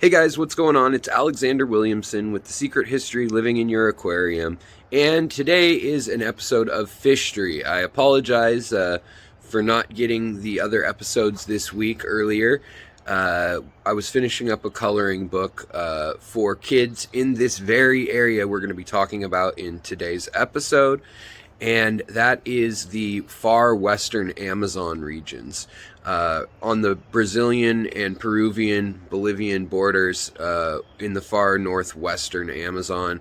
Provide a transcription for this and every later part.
Hey guys, what's going on? It's Alexander Williamson with The Secret History Living in Your Aquarium, and today is an episode of FISHTORY. I apologize for not getting the other episodes this week earlier. I was finishing up a coloring book for kids in this very area we're going to be talking about in today's episode, and that is the far western Amazon regions. On the Brazilian and Peruvian, Bolivian borders in the far northwestern Amazon.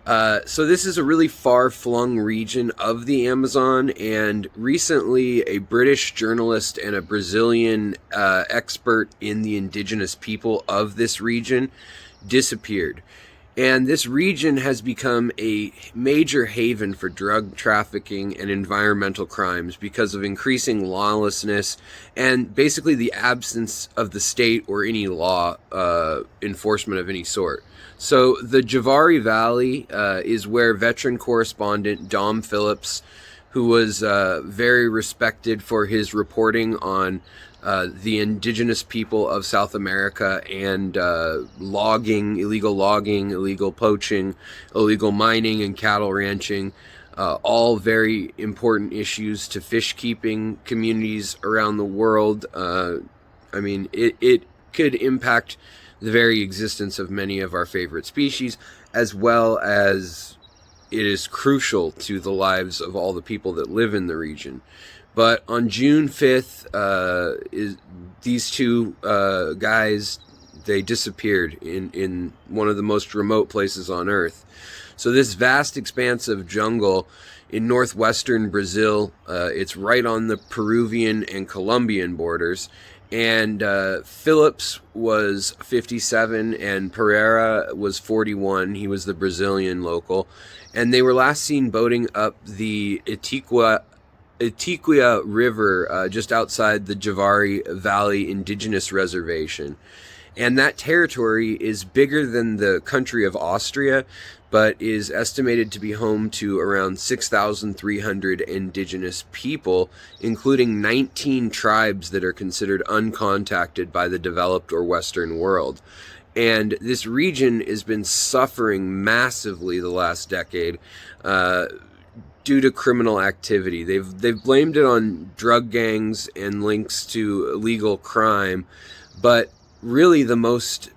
So this is a really far-flung region of the Amazon, and recently a British journalist and a Brazilian expert in the indigenous people of this region disappeared. And this region has become a major haven for drug trafficking and environmental crimes because of increasing lawlessness and basically the absence of the state or any law enforcement of any sort. So the Juvari Valley is where veteran correspondent Dom Phillips, who was very respected for his reporting on the indigenous people of South America and illegal poaching, illegal mining, and cattle ranching, all very important issues to fish keeping communities around the world. It could impact the very existence of many of our favorite species, as well as it is crucial to the lives of all the people that live in the region. But on June 5th, these two guys, they disappeared in one of the most remote places on Earth. So this vast expanse of jungle in northwestern Brazil, it's right on the Peruvian and Colombian borders. And Phillips was 57 and Pereira was 41. He was the Brazilian local. And they were last seen boating up the Itiquia River just outside the Juvari Valley Indigenous Reservation. And that territory is bigger than the country of Austria, but is estimated to be home to around 6,300 indigenous people, including 19 tribes that are considered uncontacted by the developed or Western world. And this region has been suffering massively the last decade due to criminal activity. They've blamed it on drug gangs and links to illegal crime, but really the most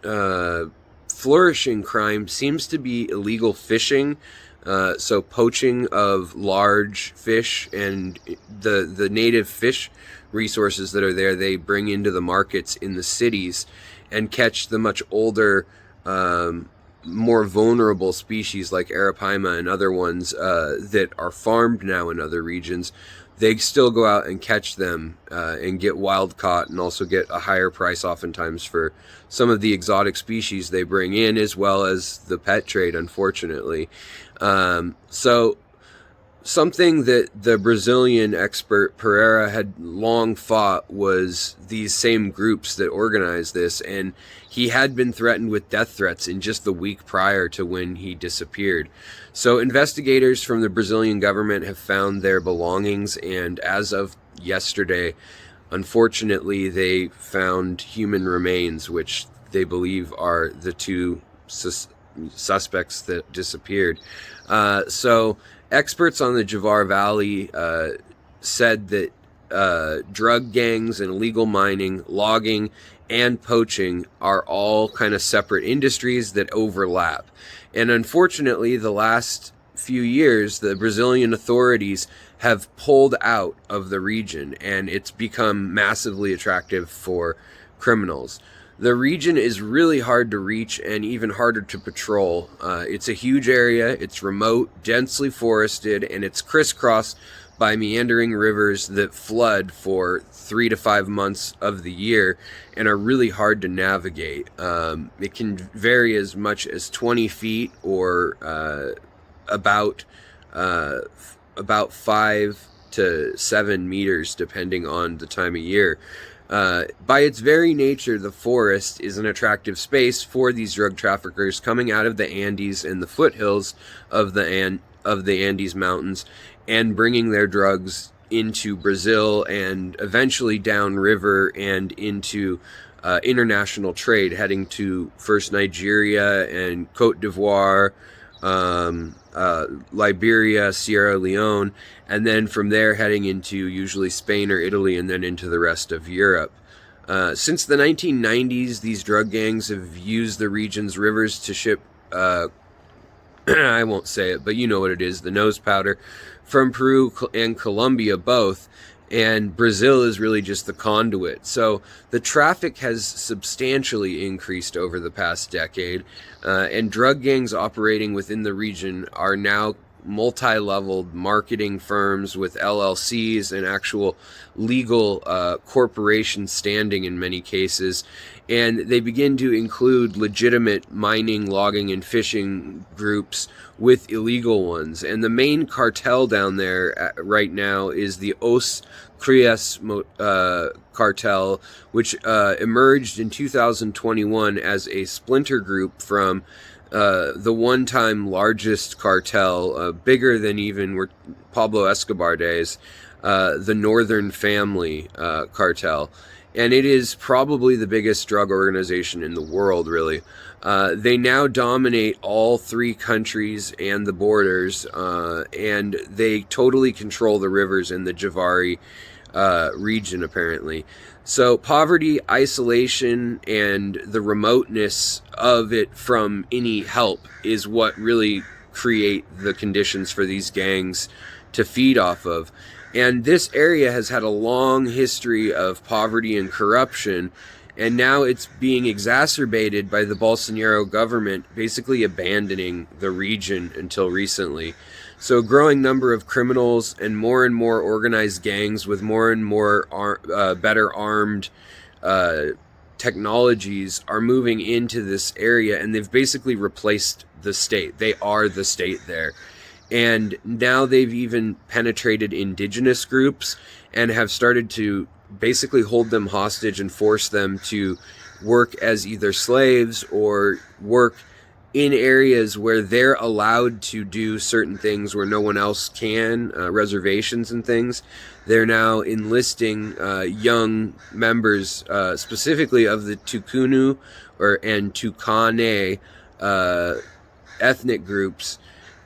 flourishing crime seems to be illegal fishing, so poaching of large fish and the native fish resources that are there, they bring into the markets in the cities and catch the much older, more vulnerable species like arapaima and other ones that are farmed now in other regions. They still go out and catch them and get wild caught, and also get a higher price oftentimes for some of the exotic species they bring in, as well as the pet trade, unfortunately. So something that the Brazilian expert Pereira had long fought was these same groups that organized this, and he had been threatened with death threats in just the week prior to when he disappeared. So investigators from the Brazilian government have found their belongings, and as of yesterday, unfortunately, they found human remains, which they believe are the two suspects that disappeared. So experts on the Juvari Valley said that drug gangs and illegal mining, logging, and poaching are all kind of separate industries that overlap. And unfortunately, the last few years, the Brazilian authorities have pulled out of the region, and it's become massively attractive for criminals. The region is really hard to reach and even harder to patrol. It's a huge area, it's remote, densely forested, and it's crisscrossed by meandering rivers that flood for 3 to 5 months of the year and are really hard to navigate. It can vary as much as 20 feet or about 5 to 7 meters, depending on the time of year. By its very nature, the forest is an attractive space for these drug traffickers coming out of the Andes and the foothills of the Andes Mountains and bringing their drugs into Brazil and eventually downriver and into international trade, heading to first Nigeria and Cote d'Ivoire, Liberia, Sierra Leone, and then from there heading into usually Spain or Italy, and then into the rest of Europe. Since the 1990s, these drug gangs have used the region's rivers to ship, I won't say it, but you know what it is, the nose powder, from Peru and Colombia both, and Brazil is really just the conduit. So the traffic has substantially increased over the past decade, and drug gangs operating within the region are now multi-leveled marketing firms with LLCs and actual legal corporation standing in many cases, and they begin to include legitimate mining, logging, and fishing groups with illegal ones. And the main cartel down there right now is the Os Crias cartel, which emerged in 2021 as a splinter group from the one-time largest cartel, bigger than even were Pablo Escobar days, the Northern Family cartel. And it is probably the biggest drug organization in the world, really. They now dominate all three countries and the borders, and they totally control the rivers in the Juvari region, apparently. So poverty, isolation, and the remoteness of it from any help is what really create the conditions for these gangs to feed off of. And this area has had a long history of poverty and corruption, and now it's being exacerbated by the Bolsonaro government basically abandoning the region until recently. So a growing number of criminals and more organized gangs with more and more better armed technologies are moving into this area, and they've basically replaced the state. They are the state there. And now they've even penetrated indigenous groups and have started to basically hold them hostage and force them to work as either slaves or work in areas where they're allowed to do certain things where no one else can, reservations and things. They're now enlisting young members, specifically of the Tukunu and Tukane ethnic groups.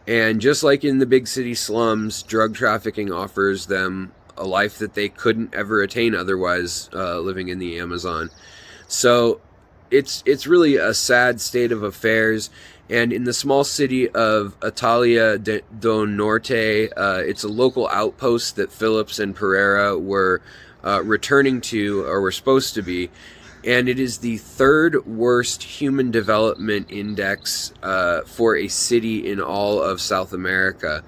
And just like in the big city slums, drug trafficking offers them a life that they couldn't ever attain otherwise, living in the Amazon. So it's really a sad state of affairs. And in the small city of Italia do Norte, it's a local outpost that Phillips and Pereira were returning to, or were supposed to be. And it is the third worst human development index for a city in all of South America.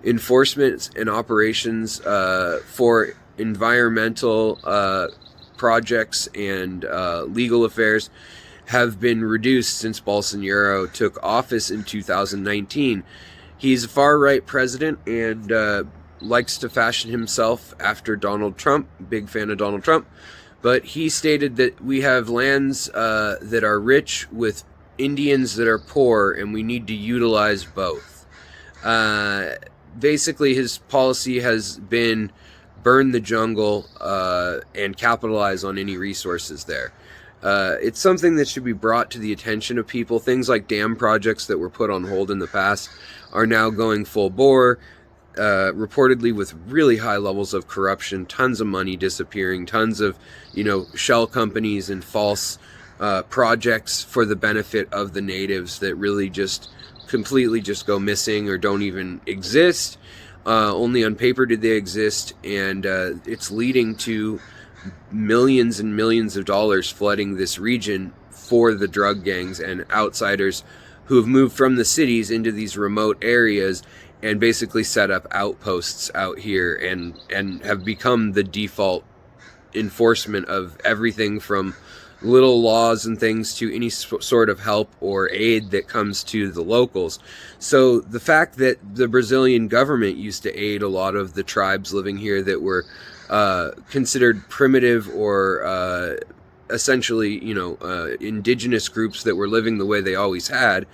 Enforcement and operations for environmental projects and legal affairs have been reduced since Bolsonaro took office in 2019. He's a far-right president and likes to fashion himself after Donald Trump. Big fan of Donald Trump. But he stated that we have lands that are rich with Indians that are poor, and we need to utilize both. Basically, his policy has been burn the jungle and capitalize on any resources there. It's something that should be brought to the attention of people. Things like dam projects that were put on hold in the past are now going full bore. Reportedly with really high levels of corruption, tons of money disappearing, tons of, shell companies and false projects for the benefit of the natives that really just completely just go missing or don't even exist. Only on paper did they exist, and it's leading to millions and millions of dollars flooding this region for the drug gangs and outsiders who have moved from the cities into these remote areas and basically set up outposts out here and have become the default enforcement of everything from little laws and things to any sort of help or aid that comes to the locals. So the fact that the Brazilian government used to aid a lot of the tribes living here that were considered primitive or essentially, indigenous groups that were living the way they always had,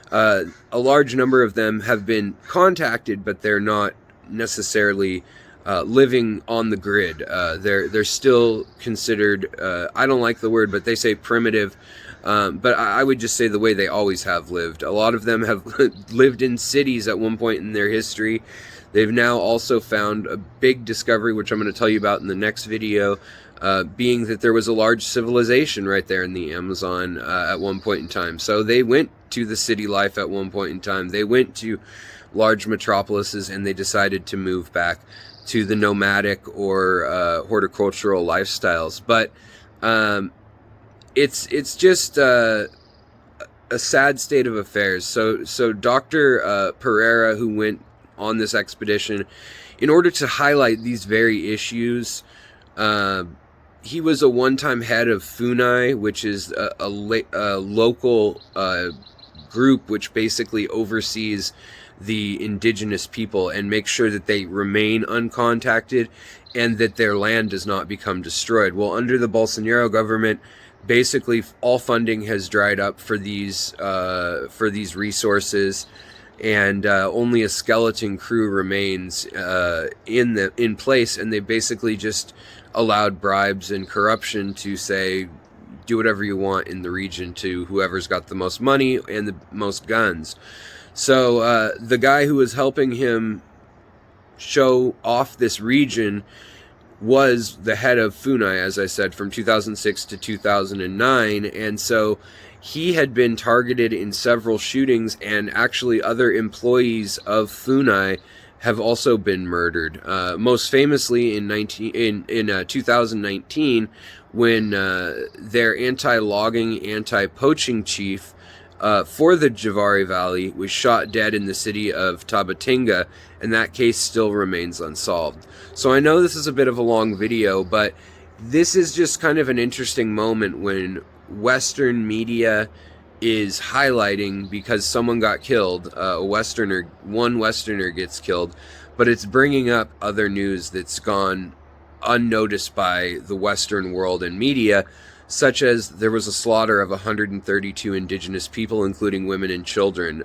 a large number of them have been contacted, but they're not necessarily living on the grid. They're still considered, I don't like the word, but they say primitive. But I would just say the way they always have lived. A lot of them have lived in cities at one point in their history. They've now also found a big discovery, which I'm going to tell you about in the next video, being that there was a large civilization right there in the Amazon at one point in time. So they went to the city life at one point in time. They went to large metropolises, and they decided to move back to the nomadic or horticultural lifestyles. But it's just a sad state of affairs. So Dr. Pereira, who went on this expedition, in order to highlight these very issues, he was a one-time head of FUNAI, which is a local group which basically oversees the indigenous people and makes sure that they remain uncontacted and that their land does not become destroyed. Well, under the Bolsonaro government, basically all funding has dried up for these resources, and only a skeleton crew remains in place, and they basically just allowed bribes and corruption to say, do whatever you want in the region to whoever's got the most money and the most guns. So the guy who was helping him show off this region was the head of FUNAI, as I said, from 2006 to 2009. And so he had been targeted in several shootings, and actually other employees of FUNAI have also been murdered. Most famously in 2019, when their anti-logging, anti-poaching chief for the Juvari Valley was shot dead in the city of Tabatinga, and that case still remains unsolved. So I know this is a bit of a long video, but this is just kind of an interesting moment when Western media is highlighting because someone got killed, one Westerner gets killed, but it's bringing up other news that's gone unnoticed by the Western world and media, such as there was a slaughter of 132 indigenous people, including women and children.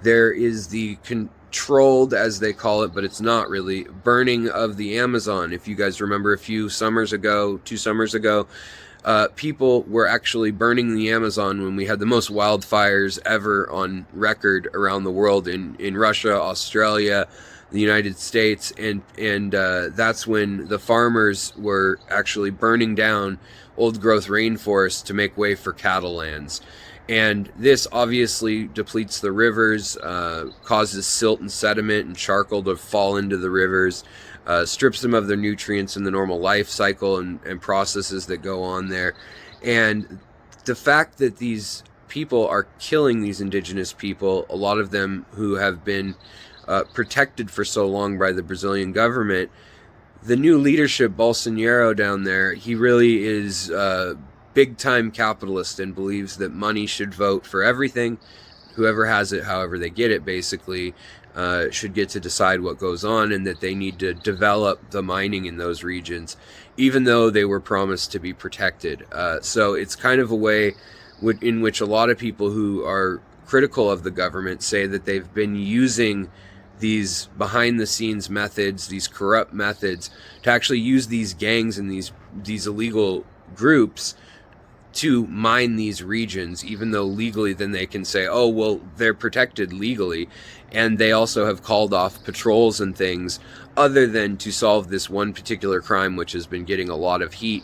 There is the controlled, as they call it, but it's not really, burning of the Amazon. If you guys remember, 2 summers ago, people were actually burning the Amazon when we had the most wildfires ever on record around the world in Russia, Australia, the United States, and that's when the farmers were actually burning down old growth rainforests to make way for cattle lands. And this obviously depletes the rivers, causes silt and sediment and charcoal to fall into the rivers, strips them of their nutrients in the normal life cycle and processes that go on there. And the fact that these people are killing these indigenous people, a lot of them who have been protected for so long by the Brazilian government, the new leadership, Bolsonaro down there, he really is a big-time capitalist and believes that money should vote for everything. Whoever has it, however they get it, basically, should get to decide what goes on, and that they need to develop the mining in those regions, even though they were promised to be protected. So it's kind of a way in which a lot of people who are critical of the government say that they've been using these behind-the-scenes methods, these corrupt methods, to actually use these gangs and these illegal groups to mine these regions, even though legally then they can say, oh, well, they're protected legally. And they also have called off patrols and things other than to solve this one particular crime, which has been getting a lot of heat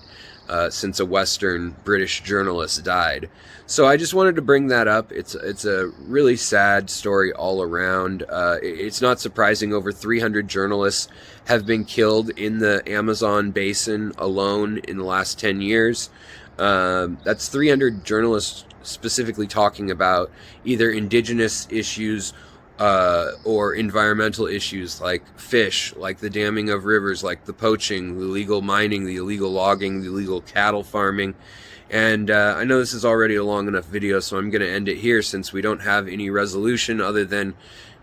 since a Western British journalist died. So I just wanted to bring that up. It's a really sad story all around. It's not surprising over 300 journalists have been killed in the Amazon basin alone in the last 10 years. That's 300 journalists specifically talking about either indigenous issues or environmental issues like fish, like the damming of rivers, like the poaching, the illegal mining, the illegal logging, the illegal cattle farming. And I know this is already a long enough video, so I'm going to end it here since we don't have any resolution other than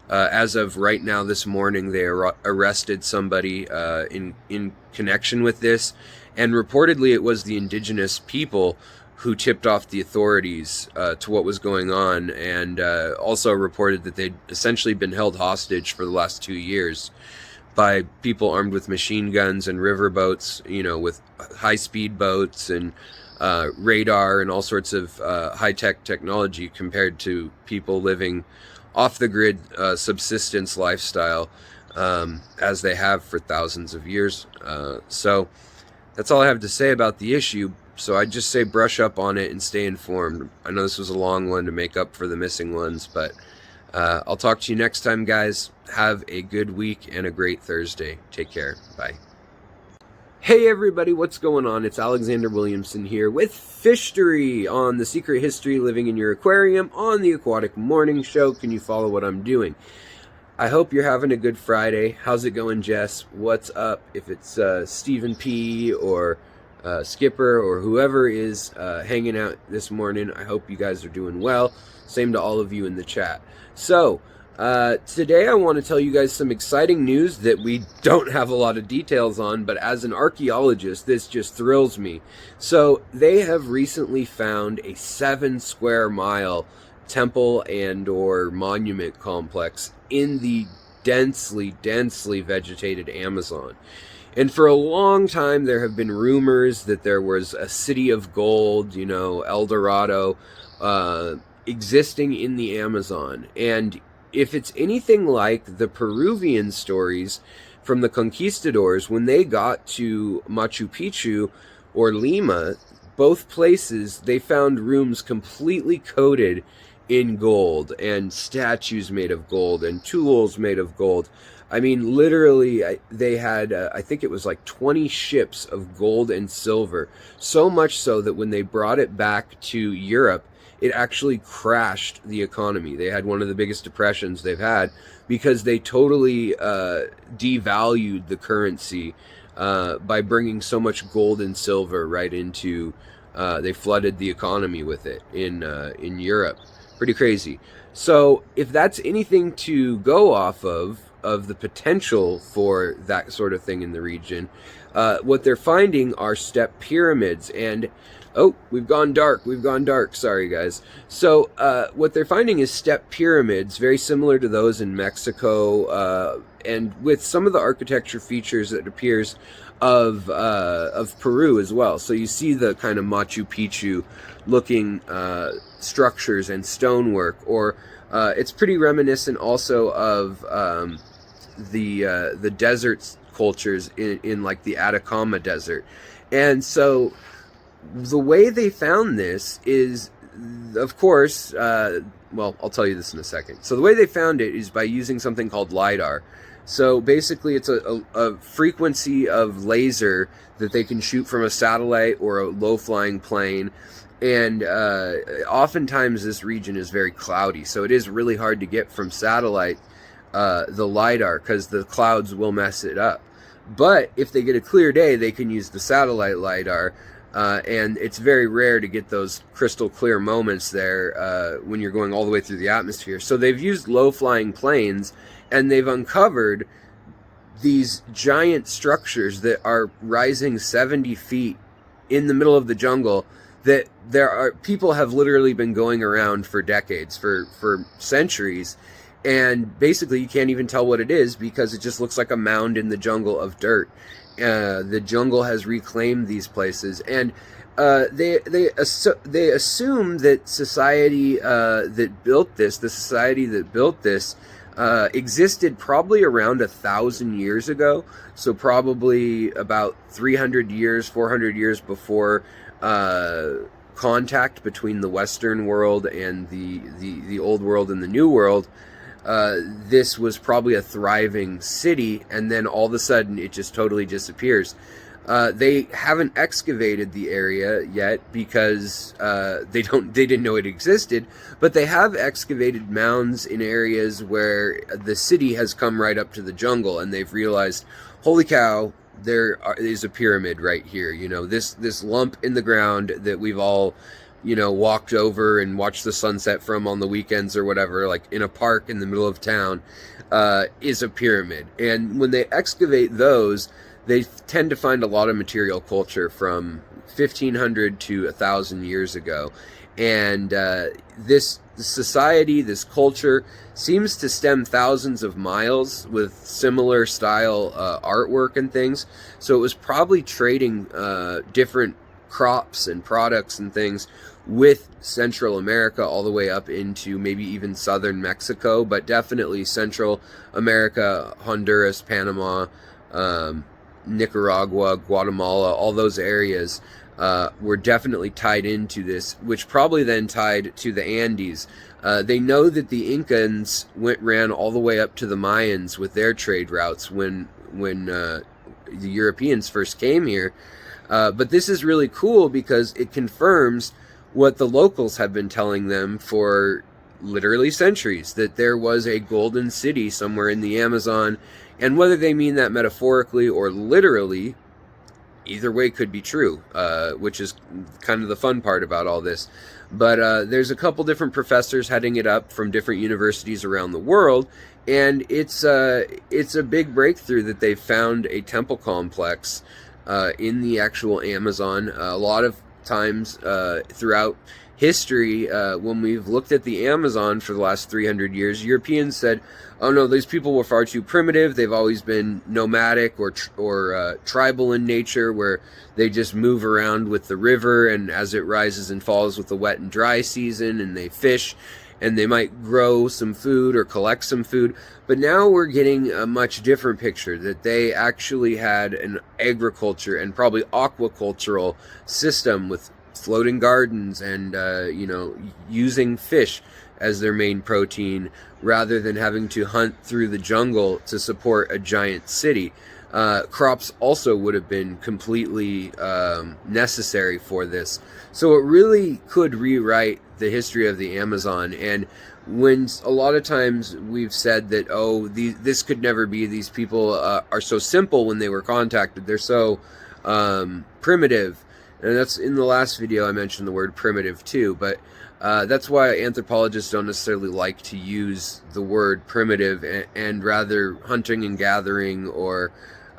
as of right now this morning they arrested somebody in connection with this, and reportedly it was the indigenous people who tipped off the authorities to what was going on, and also reported that they'd essentially been held hostage for the last 2 years. by people armed with machine guns and riverboats, with high-speed boats and radar and all sorts of high-tech technology, compared to people living off-the-grid subsistence lifestyle as they have for thousands of years. So that's all I have to say about the issue. So I'd just say brush up on it and stay informed. I know this was a long one to make up for the missing ones, but I'll talk to you next time, guys. Have a good week and a great Thursday. Take care. Bye. Hey everybody, what's going on? It's Alexander Williamson here with FISHTORY on the Secret History Living in Your Aquarium on the Aquatic Morning Show. Can you follow what I'm doing? I hope you're having a good Friday. How's it going, Jess? What's up? If it's Stephen P. or Skipper or whoever is hanging out this morning, I hope you guys are doing well. Same to all of you in the chat. So, today I want to tell you guys some exciting news that we don't have a lot of details on, but as an archaeologist, this just thrills me. So, they have recently found a 7 square mile temple and or monument complex in the densely vegetated Amazon. And for a long time, there have been rumors that there was a city of gold, El Dorado, existing in the Amazon. And if it's anything like the Peruvian stories from the conquistadors, when they got to Machu Picchu or Lima, both places, they found rooms completely coated in gold and statues made of gold and tools made of gold. I mean, literally, they had, I think it was like 20 ships of gold and silver. So much so that when they brought it back to Europe, it actually crashed the economy. They had one of the biggest depressions they've had because they totally devalued the currency by bringing so much gold and silver right into, they flooded the economy with it in Europe. Pretty crazy. So if that's anything to go off of the potential for that sort of thing in the region, what they're finding are step pyramids. And we've gone dark, sorry guys. So what they're finding is step pyramids, very similar to those in Mexico, and with some of the architecture features that appears of Peru as well. So you see the kind of Machu Picchu looking structures and stonework, or it's pretty reminiscent also of the desert cultures in like the Atacama Desert. And so the way they found this is, of course, well, I'll tell you this in a second. So the way they found it is by using something called LiDAR. So basically it's a frequency of laser that they can shoot from a satellite or a low-flying plane. And oftentimes this region is very cloudy, so it is really hard to get from satellite the LiDAR because the clouds will mess it up. But if they get a clear day, they can use the satellite LiDAR, and it's very rare to get those crystal clear moments there when you're going all the way through the atmosphere. So they've used low-flying planes, and they've uncovered these giant structures that are rising 70 feet in the middle of the jungle, that people have literally been going around for decades, for centuries, and basically you can't even tell what it is because it just looks like a mound in the jungle of dirt. The jungle has reclaimed these places, and they assume that society that built this, existed probably around 1,000 years ago, so probably about 300 years, 400 years before contact between the Western world and the old world and the new world. This was probably a thriving city, and then all of a sudden it just totally disappears. They haven't excavated the area yet because they didn't know it existed, but they have excavated mounds in areas where the city has come right up to the jungle, and they've realized, holy cow, there is a pyramid right here. This lump in the ground that we've all walked over and watched the sunset from on the weekends or whatever, like in a park in the middle of town, is a pyramid. And when they excavate those, they tend to find a lot of material culture from 1,500 to 1,000 years ago. And this society, this culture, seems to stem thousands of miles with similar style artwork and things. So it was probably trading different crops and products and things with Central America all the way up into maybe even southern Mexico, but definitely Central America, Honduras, Panama, Nicaragua, Guatemala, all those areas were definitely tied into this, which probably then tied to the Andes. They know that the Incans ran all the way up to the Mayans with their trade routes when the Europeans first came here. But this is really cool because it confirms what the locals have been telling them for literally centuries, that there was a golden city somewhere in the Amazon. And whether they mean that metaphorically or literally, either way could be true, which is kind of the fun part about all this. But there's a couple different professors heading it up from different universities around the world, and it's a big breakthrough that they've found a temple complex in the actual Amazon. A lot of times throughout history, when we've looked at the Amazon for the last 300 years, Europeans said, oh no, these people were far too primitive. They've always been nomadic or tribal in nature, where they just move around with the river, and as it rises and falls with the wet and dry season, and they fish, and they might grow some food or collect some food. But now we're getting a much different picture, that they actually had an agriculture and probably aquacultural system with floating gardens and using fish as their main protein, rather than having to hunt through the jungle to support a giant city. Crops also would have been completely necessary for this. So it really could rewrite the history of the Amazon. And when a lot of times we've said that, this could never be, these people are so simple when they were contacted, they're so primitive. And that's in the last video I mentioned the word primitive too, but that's why anthropologists don't necessarily like to use the word primitive, and rather hunting and gathering or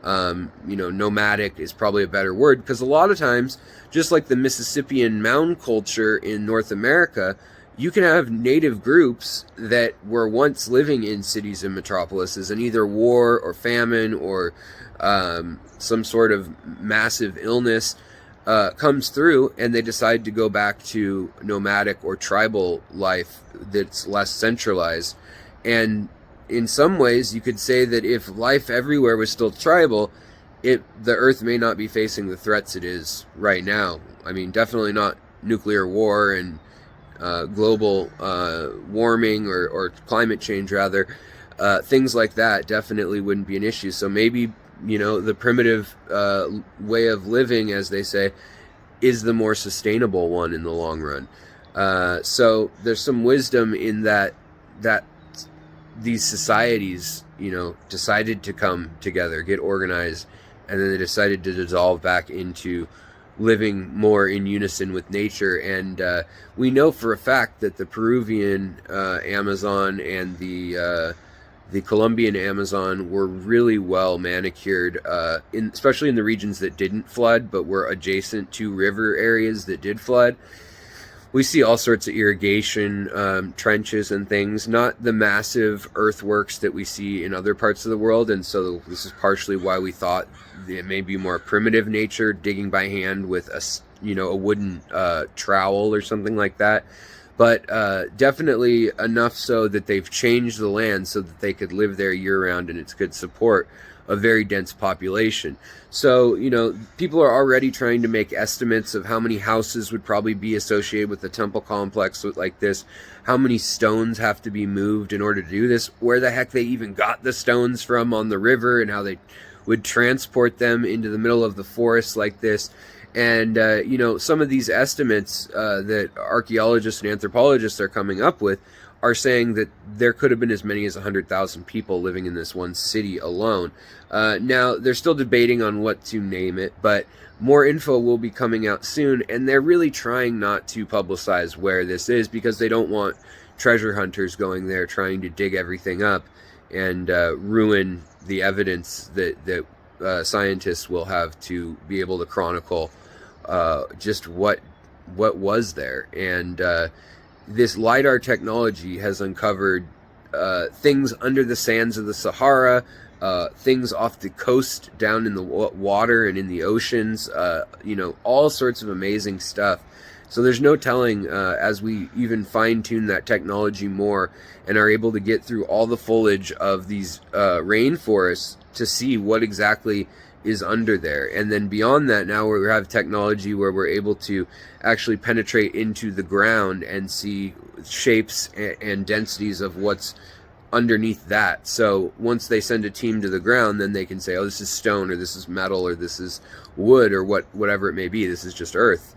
nomadic is probably a better word, because a lot of times, just like the Mississippian mound culture in North America, you can have native groups that were once living in cities and metropolises, and either war or famine or some sort of massive illness comes through, and they decide to go back to nomadic or tribal life that's less centralized. And in some ways, you could say that if life everywhere was still tribal, the Earth may not be facing the threats it is right now. I mean, definitely not nuclear war and global warming or climate change, rather. Things like that definitely wouldn't be an issue. So maybe the primitive way of living, as they say, is the more sustainable one in the long run. So there's some wisdom in that these societies, decided to come together, get organized, and then they decided to dissolve back into living more in unison with nature. And we know for a fact that the Peruvian Amazon and the Colombian Amazon were really well manicured, especially in the regions that didn't flood, but were adjacent to river areas that did flood. We see all sorts of irrigation trenches and things, not the massive earthworks that we see in other parts of the world. And so this is partially why we thought it may be more primitive nature, digging by hand with a wooden trowel or something like that. But definitely enough so that they've changed the land so that they could live there year-round, and it could support a very dense population. So, people are already trying to make estimates of how many houses would probably be associated with a temple complex like this, how many stones have to be moved in order to do this, where the heck they even got the stones from on the river, and how they would transport them into the middle of the forest like this. And, some of these estimates that archaeologists and anthropologists are coming up with are saying that there could have been as many as 100,000 people living in this one city alone. Now, they're still debating on what to name it, but more info will be coming out soon, and they're really trying not to publicize where this is, because they don't want treasure hunters going there trying to dig everything up and ruin the evidence that scientists will have to be able to chronicle just what was there. And this LiDAR technology has uncovered things under the sands of the Sahara, things off the coast, down in the water and in the oceans, all sorts of amazing stuff. So there's no telling, as we even fine-tune that technology more and are able to get through all the foliage of these rainforests to see what exactly is under there. And then beyond that, now we have technology where we're able to actually penetrate into the ground and see shapes and densities of what's underneath that. So once they send a team to the ground, then they can say, oh, this is stone, or this is metal, or this is wood, or whatever it may be. This is just earth.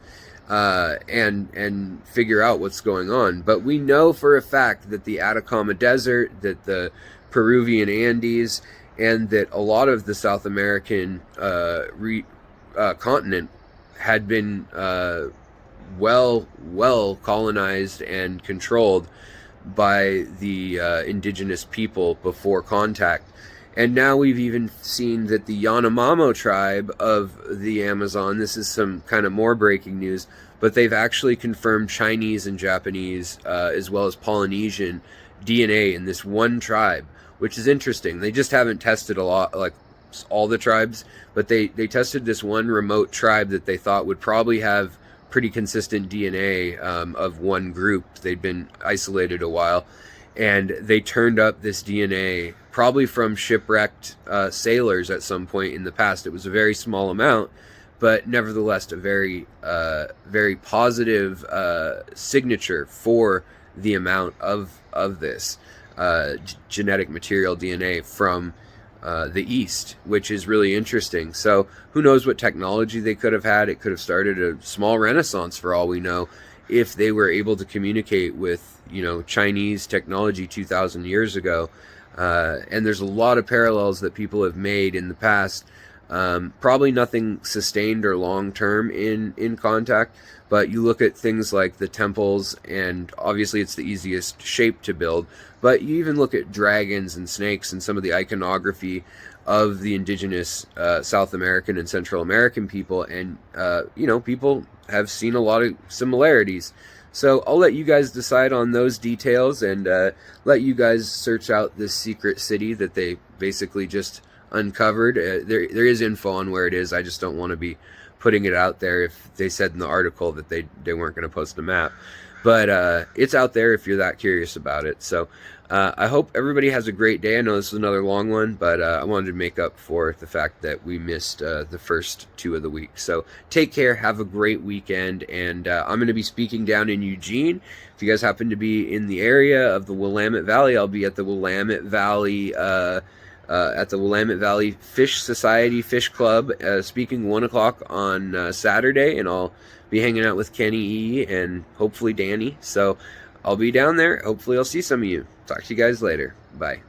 And figure out what's going on. But we know for a fact that the Atacama Desert, that the Peruvian Andes, and that a lot of the South American continent had been well colonized and controlled by the indigenous people before contact. And now we've even seen that the Yanomamo tribe of the Amazon, this is some kind of more breaking news, but they've actually confirmed Chinese and Japanese as well as Polynesian DNA in this one tribe, which is interesting. They just haven't tested a lot, like all the tribes, but they tested this one remote tribe that they thought would probably have pretty consistent DNA of one group. They'd been isolated a while, and they turned up this DNA probably from shipwrecked sailors at some point in the past. It was a very small amount, but nevertheless a very positive signature for the amount of this genetic material, DNA, from the East, which is really interesting. So who knows what technology they could have had. It could have started a small renaissance for all we know, if they were able to communicate with, Chinese technology 2,000 years ago. And there's a lot of parallels that people have made in the past. Probably nothing sustained or long-term in contact, but you look at things like the temples, and obviously it's the easiest shape to build, but you even look at dragons and snakes and some of the iconography of the indigenous South American and Central American people, and people have seen a lot of similarities. So I'll let you guys decide on those details, and let you guys search out this secret city that they basically just uncovered. There is info on where it is. I just don't want to be putting it out there if they said in the article that they weren't going to post a map. But it's out there if you're that curious about it. So I hope everybody has a great day. I know this is another long one, but I wanted to make up for the fact that we missed the first 2 of the week. So take care, have a great weekend, and I'm going to be speaking down in Eugene. If you guys happen to be in the area of the Willamette Valley, I'll be at the Willamette Valley Fish Society Fish Club, speaking 1 o'clock on Saturday, and I'll be hanging out with Kenny E and hopefully Danny. So I'll be down there. Hopefully I'll see some of you. Talk to you guys later. Bye.